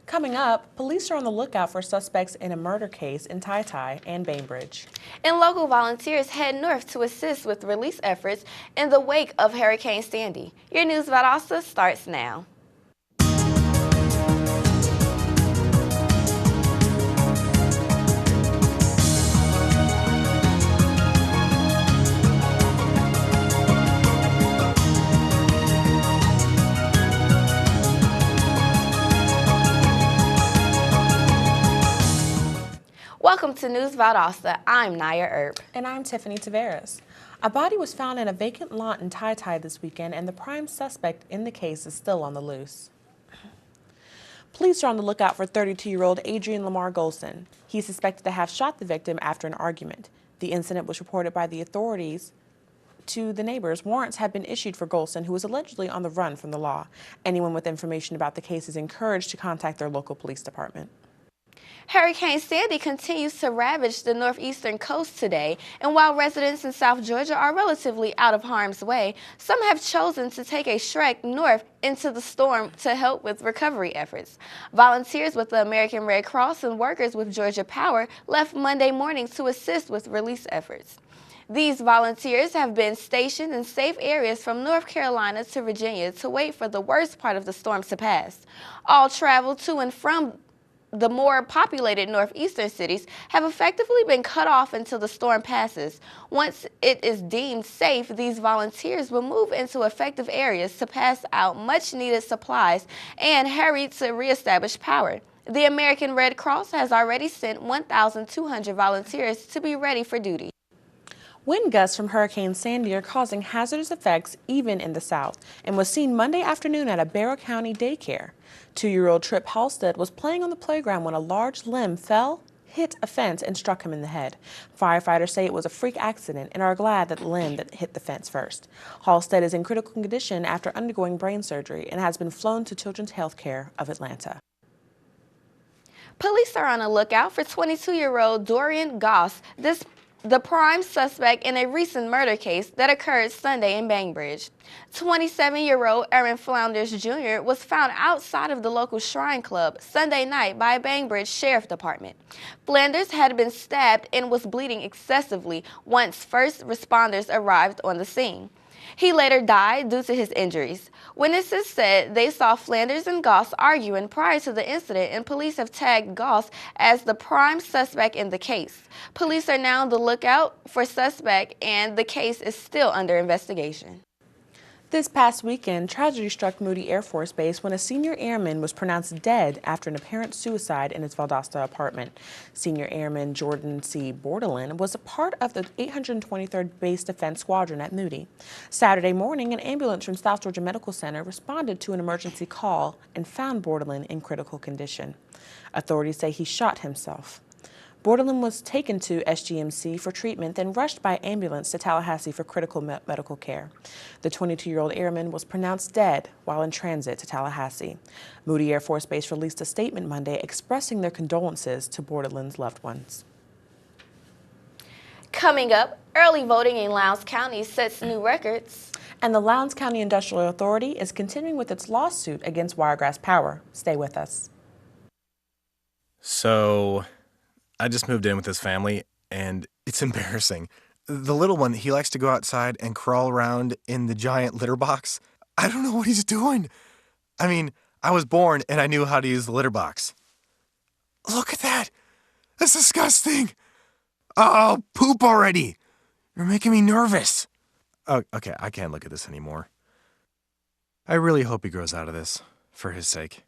Coming up, police are on the lookout for suspects in a murder case in Tai and Bainbridge. And local volunteers head north to assist with relief efforts in the wake of Hurricane Sandy. Your News Valdosta starts now. Welcome to News Valdosta. I'm Naya Earp. And I'm Tiffany Taveras. A body was found in a vacant lot in Tai this weekend, and the prime suspect in the case is still on the loose. Police are on the lookout for 32-year-old Adrian Lamar Golson. He's suspected to have shot the victim after an argument. The incident was reported by the authorities to the neighbors. Warrants have been issued for Golson, who is allegedly on the run from the law. Anyone with information about the case is encouraged to contact their local police department. Hurricane Sandy continues to ravage the northeastern coast today, and while residents in South Georgia are relatively out of harm's way, some have chosen to take a trek north into the storm to help with recovery efforts. Volunteers with the American Red Cross and workers with Georgia Power left Monday morning to assist with relief efforts. These volunteers have been stationed in safe areas from North Carolina to Virginia to wait for the worst part of the storm to pass. All travel to and from the more populated northeastern cities have effectively been cut off until the storm passes. Once it is deemed safe, these volunteers will move into effective areas to pass out much-needed supplies and hurry to reestablish power. The American Red Cross has already sent 1,200 volunteers to be ready for duty. Wind gusts from Hurricane Sandy are causing hazardous effects even in the south and was seen Monday afternoon at a Barrow County daycare. 2-year-old Tripp Halstead was playing on the playground when a large limb fell, hit a fence, and struck him in the head. Firefighters say it was a freak accident and are glad that the limb that hit the fence first. Halstead is in critical condition after undergoing brain surgery and has been flown to Children's Healthcare of Atlanta. Police are on the lookout for 22-year-old Dorian Goss, the prime suspect in a recent murder case that occurred Sunday in Bainbridge. 27-year-old Aaron Flounders Jr. was found outside of the local Shrine Club Sunday night by a Bainbridge Sheriff Department. Flanders had been stabbed and was bleeding excessively once first responders arrived on the scene. He later died due to his injuries. Witnesses said they saw Flanders and Goss arguing prior to the incident, and police have tagged Goss as the prime suspect in the case. Police are now on the lookout for suspect, and the case is still under investigation. This past weekend, tragedy struck Moody Air Force Base when a senior airman was pronounced dead after an apparent suicide in his Valdosta apartment. Senior Airman Jordan C. Bordelin was a part of the 823rd Base Defense Squadron at Moody. Saturday morning, an ambulance from South Georgia Medical Center responded to an emergency call and found Bordelin in critical condition. Authorities say he shot himself. Bordelin was taken to SGMC for treatment, then rushed by ambulance to Tallahassee for critical medical care. The 22-year-old airman was pronounced dead while in transit to Tallahassee. Moody Air Force Base released a statement Monday expressing their condolences to Bordelin's loved ones. Coming up, early voting in Lowndes County sets new records. And the Lowndes County Industrial Authority is continuing with its lawsuit against Wiregrass Power. Stay with us. So I just moved in with this family, and it's embarrassing. The little one, he likes to go outside and crawl around in the giant litter box. I don't know what he's doing. I mean, I was born and I knew how to use the litter box. Look at that. That's disgusting. Oh, poop already. You're making me nervous. Oh, okay, I can't look at this anymore. I really hope he grows out of this, for his sake.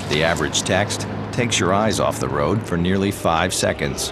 The average text, takes your eyes off the road for nearly 5 seconds.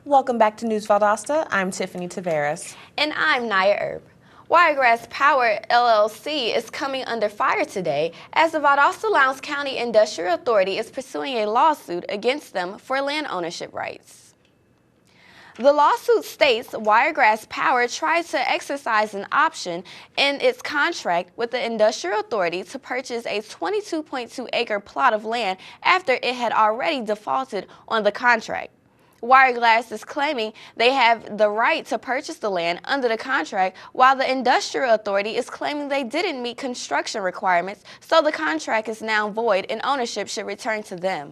Welcome back to News Valdosta. I'm Tiffany Taveras. And I'm Naya Erb. Wiregrass Power LLC is coming under fire today as the Valdosta Lowndes County Industrial Authority is pursuing a lawsuit against them for land ownership rights. The lawsuit states Wiregrass Power tried to exercise an option in its contract with the Industrial Authority to purchase a 22.2-acre plot of land after it had already defaulted on the contract. Wiregrass is claiming they have the right to purchase the land under the contract, while the Industrial Authority is claiming they didn't meet construction requirements, so the contract is now void and ownership should return to them.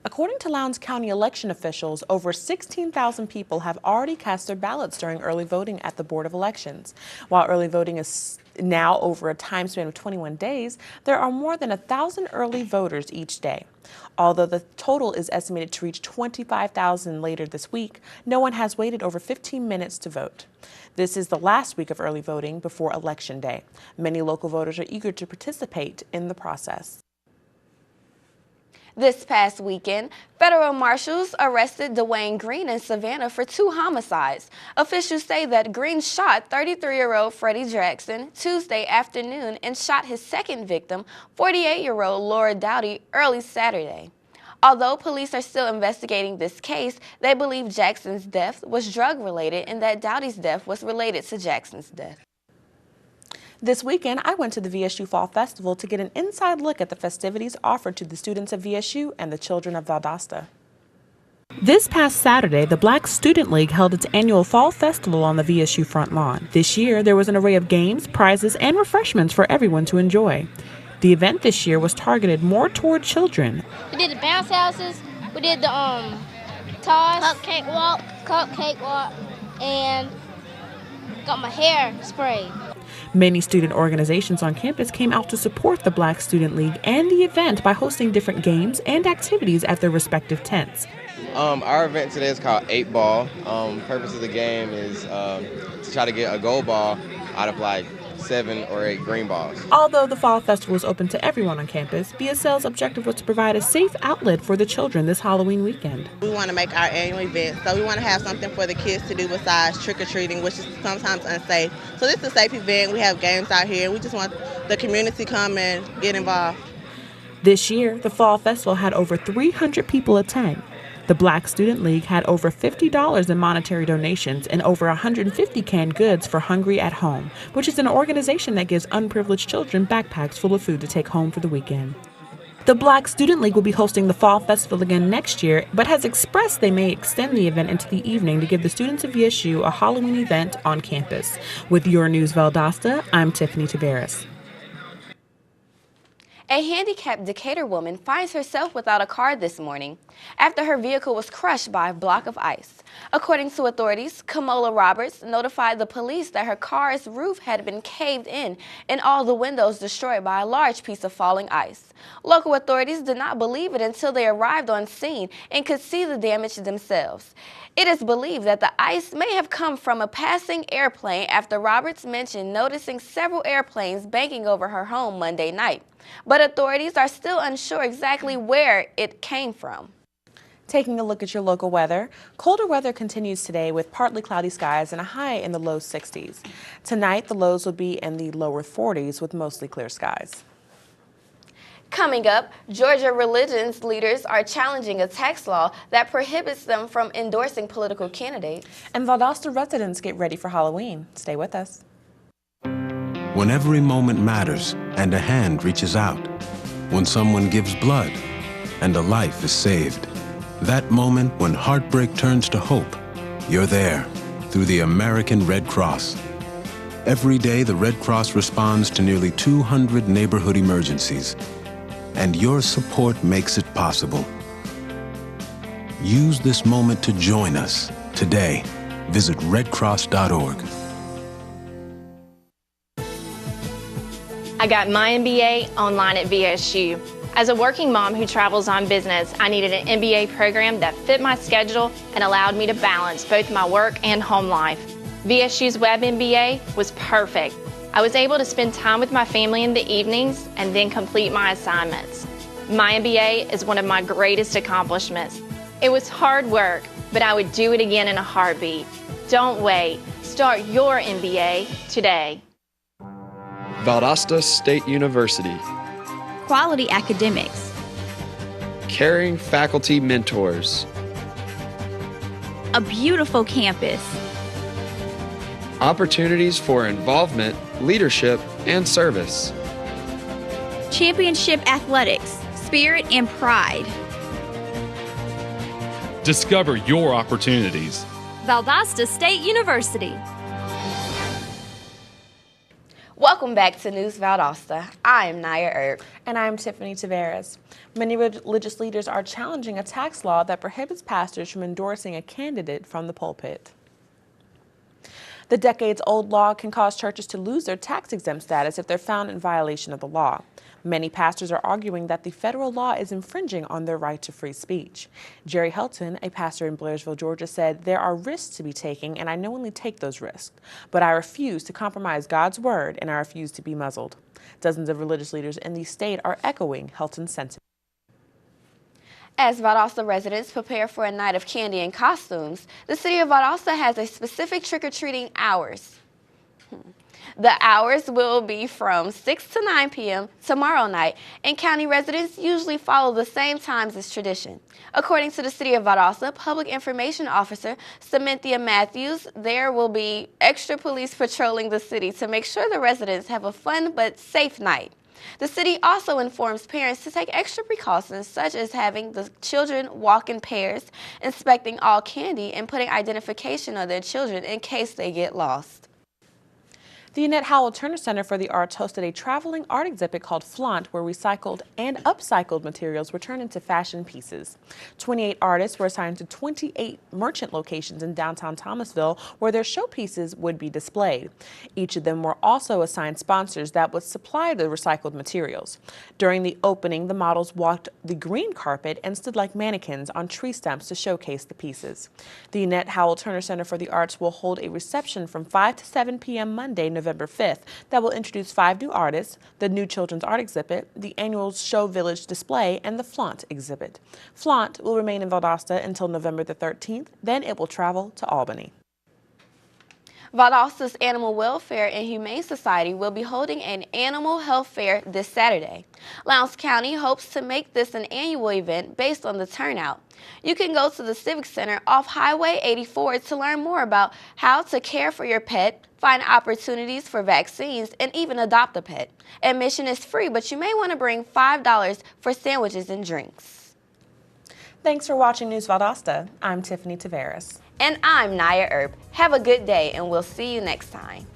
According to Lowndes County election officials, over 16,000 people have already cast their ballots during early voting at the Board of Elections. While early voting is now over a time span of 21 days, there are more than 1,000 early voters each day. Although the total is estimated to reach 25,000 later this week, no one has waited over 15 minutes to vote. This is the last week of early voting before Election Day. Many local voters are eager to participate in the process. This past weekend, federal marshals arrested Dwayne Green in Savannah for 2 homicides. Officials say that Green shot 33-year-old Freddie Jackson Tuesday afternoon and shot his second victim, 48-year-old Laura Dowdy, early Saturday. Although police are still investigating this case, they believe Jackson's death was drug-related and that Dowdy's death was related to Jackson's death. This weekend, I went to the VSU Fall Festival to get an inside look at the festivities offered to the students of VSU and the children of Valdosta. This past Saturday, the Black Student League held its annual Fall Festival on the VSU front lawn. This year, there was an array of games, prizes, and refreshments for everyone to enjoy. The event this year was targeted more toward children. We did the bounce houses, we did the toss, cupcake walk, and got my hair sprayed. Many student organizations on campus came out to support the Black Student League and the event by hosting different games and activities at their respective tents. Our event today is called 8 Ball. Purpose of the game is to try to get a gold ball out of like 7 or 8 green balls. Although the Fall Festival is open to everyone on campus, BSL's objective was to provide a safe outlet for the children this Halloween weekend. We want to make our annual event, so we want to have something for the kids to do besides trick-or-treating, which is sometimes unsafe. So this is a safe event. We have games out here. We just want the community to come and get involved. This year, the Fall Festival had over 300 people attend. The Black Student League had over $50 in monetary donations and over 150 canned goods for Hungry at Home, which is an organization that gives unprivileged children backpacks full of food to take home for the weekend. The Black Student League will be hosting the Fall Festival again next year, but has expressed they may extend the event into the evening to give the students of VSU a Halloween event on campus. With your News Valdosta, I'm Tiffany Taveras. A handicapped Decatur woman finds herself without a car this morning after her vehicle was crushed by a block of ice. According to authorities, Kamola Roberts notified the police that her car's roof had been caved in and all the windows destroyed by a large piece of falling ice. Local authorities did not believe it until they arrived on scene and could see the damage themselves. It is believed that the ice may have come from a passing airplane after Roberts mentioned noticing several airplanes banking over her home Monday night. But authorities are still unsure exactly where it came from. Taking a look at your local weather, colder weather continues today with partly cloudy skies and a high in the low 60s. Tonight, the lows will be in the lower 40s with mostly clear skies. Coming up, Georgia religions leaders are challenging a tax law that prohibits them from endorsing political candidates. And Valdosta residents get ready for Halloween. Stay with us. When every moment matters and a hand reaches out, when someone gives blood and a life is saved, that moment when heartbreak turns to hope, you're there through the American Red Cross. Every day, the Red Cross responds to nearly 200 neighborhood emergencies, and your support makes it possible. Use this moment to join us today. Visit redcross.org. I got my MBA online at VSU. As a working mom who travels on business, I needed an MBA program that fit my schedule and allowed me to balance both my work and home life. VSU's Web MBA was perfect. I was able to spend time with my family in the evenings and then complete my assignments. My MBA is one of my greatest accomplishments. It was hard work, but I would do it again in a heartbeat. Don't wait. Start your MBA today. Valdosta State University. Quality academics. Caring faculty mentors. A beautiful campus. Opportunities for involvement, leadership, and service. Championship athletics, spirit and pride. Discover your opportunities. Valdosta State University. Welcome back to News Valdosta. I am Naya Erb. And I'm Tiffany Taveras. Many religious leaders are challenging a tax law that prohibits pastors from endorsing a candidate from the pulpit. The decades-old law can cause churches to lose their tax-exempt status if they're found in violation of the law. Many pastors are arguing that the federal law is infringing on their right to free speech. Jerry Helton, a pastor in Blairsville, Georgia, said, "There are risks to be taken, and I knowingly take those risks. But I refuse to compromise God's word, and I refuse to be muzzled." Dozens of religious leaders in the state are echoing Helton's sentiment. As Valdosta residents prepare for a night of candy and costumes, the city of Valdosta has a specific trick-or-treating hours. The hours will be from 6 to 9 p.m. tomorrow night, and county residents usually follow the same times as tradition. According to the City of Valdosta Public Information Officer Cynthia Matthews, there will be extra police patrolling the city to make sure the residents have a fun but safe night. The city also informs parents to take extra precautions, such as having the children walk in pairs, inspecting all candy, and putting identification on their children in case they get lost. The Annette Howell Turner Center for the Arts hosted a traveling art exhibit called Flaunt, where recycled and upcycled materials were turned into fashion pieces. 28 artists were assigned to 28 merchant locations in downtown Thomasville, where their showpieces would be displayed. Each of them were also assigned sponsors that would supply the recycled materials. During the opening, the models walked the green carpet and stood like mannequins on tree stumps to showcase the pieces. The Annette Howell Turner Center for the Arts will hold a reception from 5 to 7 p.m. Monday, November 5th, that will introduce 5 new artists, the new children's art exhibit, the annual Show Village display, and the Flaunt exhibit. Flaunt will remain in Valdosta until November the 13th, then it will travel to Albany. Valdosta's Animal Welfare and Humane Society will be holding an animal health fair this Saturday. Lowndes County hopes to make this an annual event based on the turnout. You can go to the Civic Center off Highway 84 to learn more about how to care for your pet, find opportunities for vaccines, and even adopt a pet. Admission is free, but you may want to bring $5 for sandwiches and drinks. Thanks for watching News Valdosta. I'm Tiffany Taveras. And I'm Naya Erb. Have a good day, and we'll see you next time.